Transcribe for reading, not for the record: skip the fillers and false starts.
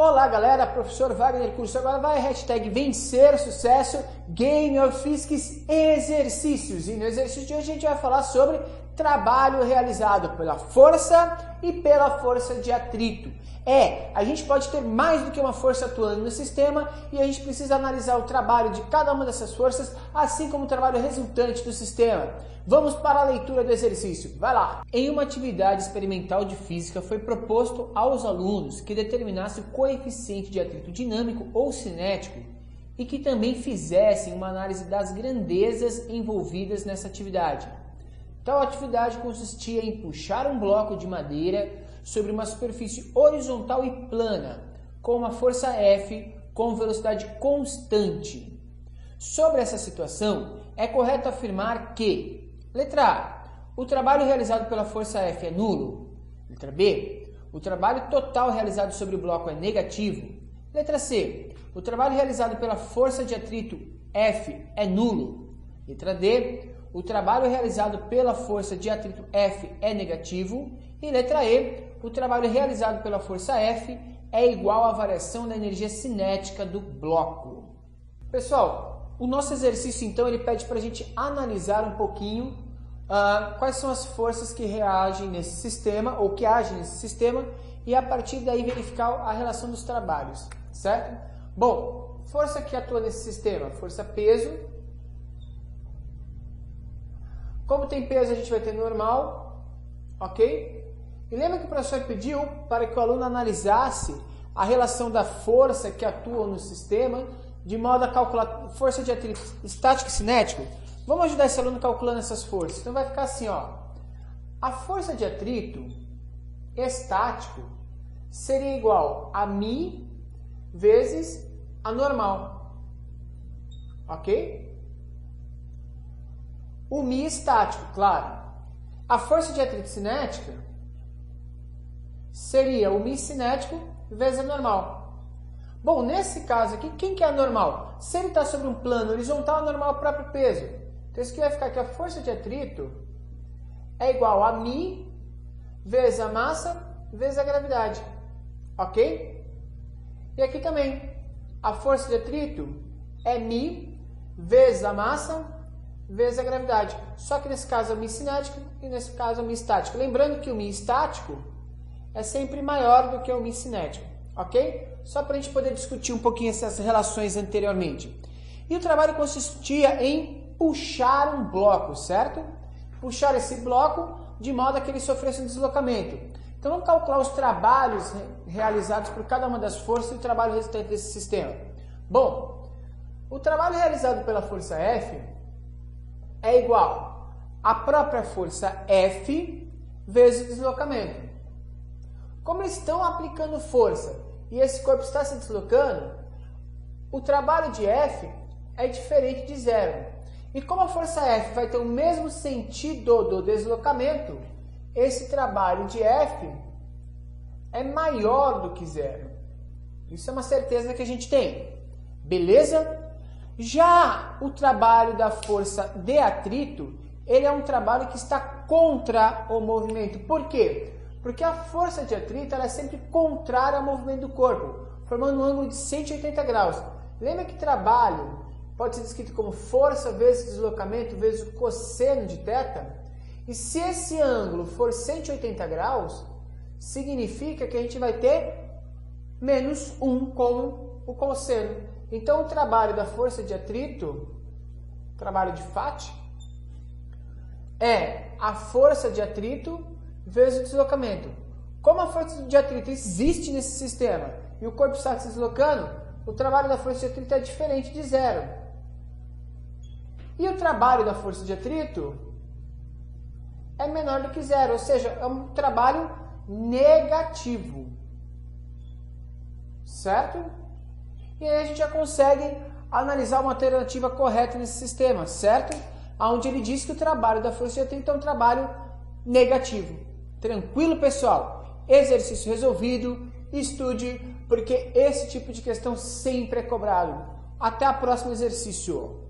Olá galera, professor Wagner Curso agora vai, hashtag vencer sucesso, Game of Physics exercícios. E no exercício de hoje a gente vai falar sobre trabalho realizado pela força e pela força de atrito. A gente pode ter mais do que uma força atuando no sistema e a gente precisa analisar o trabalho de cada uma dessas forças, assim como o trabalho resultante do sistema. Vamos para a leitura do exercício, vai lá! Em uma atividade experimental de física foi proposto aos alunos que determinassem o coeficiente de atrito dinâmico ou cinético e que também fizessem uma análise das grandezas envolvidas nessa atividade. Tal atividade consistia em puxar um bloco de madeira sobre uma superfície horizontal e plana, com uma força F com velocidade constante. Sobre essa situação, é correto afirmar que: letra A, o trabalho realizado pela força F é nulo. Letra B, o trabalho total realizado sobre o bloco é negativo. Letra C, o trabalho realizado pela força de atrito F é nulo. Letra D, o trabalho realizado pela força de atrito F é negativo. E letra E, o trabalho realizado pela força F é igual à variação da energia cinética do bloco. Pessoal, o nosso exercício então ele pede para a gente analisar um pouquinho quais são as forças que reagem nesse sistema ou que agem nesse sistema e a partir daí verificar a relação dos trabalhos, certo? Bom, força que atua nesse sistema, força peso. Como tem peso, a gente vai ter normal, ok? E lembra que o professor pediu para que o aluno analisasse a relação da força que atua no sistema, de modo a calcular força de atrito estático e cinético? Vamos ajudar esse aluno calculando essas forças. Então vai ficar assim, ó. A força de atrito estático seria igual a μ vezes a normal, ok? O μ estático, claro. A força de atrito cinética seria o μ cinético vezes a normal. Bom, nesse caso aqui, quem que é a normal? Se ele está sobre um plano horizontal, a normal é o próprio peso. Então isso aqui vai ficar que a força de atrito é igual a μ vezes a massa vezes a gravidade. Ok? E aqui também, a força de atrito é μ vezes a massa vezes a gravidade. Só que nesse caso é o μ cinético e nesse caso é o μ estático. Lembrando que o μ estático é sempre maior do que o μ cinético, ok? Só para a gente poder discutir um pouquinho essas relações anteriormente. E o trabalho consistia em puxar um bloco, certo? Puxar esse bloco de modo a que ele sofresse um deslocamento. Então vamos calcular os trabalhos realizados por cada uma das forças e o trabalho resultante desse sistema. Bom, o trabalho realizado pela força F é igual à própria força F vezes o deslocamento. Como eles estão aplicando força e esse corpo está se deslocando, o trabalho de F é diferente de zero. E como a força F vai ter o mesmo sentido do deslocamento, esse trabalho de F é maior do que zero. Isso é uma certeza que a gente tem. Beleza? Já o trabalho da força de atrito, ele é um trabalho que está contra o movimento. Por quê? Porque a força de atrito ela é sempre contrária ao movimento do corpo, formando um ângulo de 180 graus. Lembra que trabalho pode ser descrito como força vezes deslocamento vezes o cosseno de θ? E se esse ângulo for 180 graus, significa que a gente vai ter menos 1 como o cosseno. Então o trabalho da força de atrito, trabalho de Fat, é a força de atrito vezes o deslocamento. Como a força de atrito existe nesse sistema e o corpo está se deslocando, o trabalho da força de atrito é diferente de zero. E o trabalho da força de atrito é menor do que zero, ou seja, é um trabalho negativo. Certo? E aí a gente já consegue analisar uma alternativa correta nesse sistema, certo? Onde ele diz que o trabalho da força de atrito é um trabalho negativo. Tranquilo, pessoal? Exercício resolvido, estude, porque esse tipo de questão sempre é cobrado. Até o próximo exercício.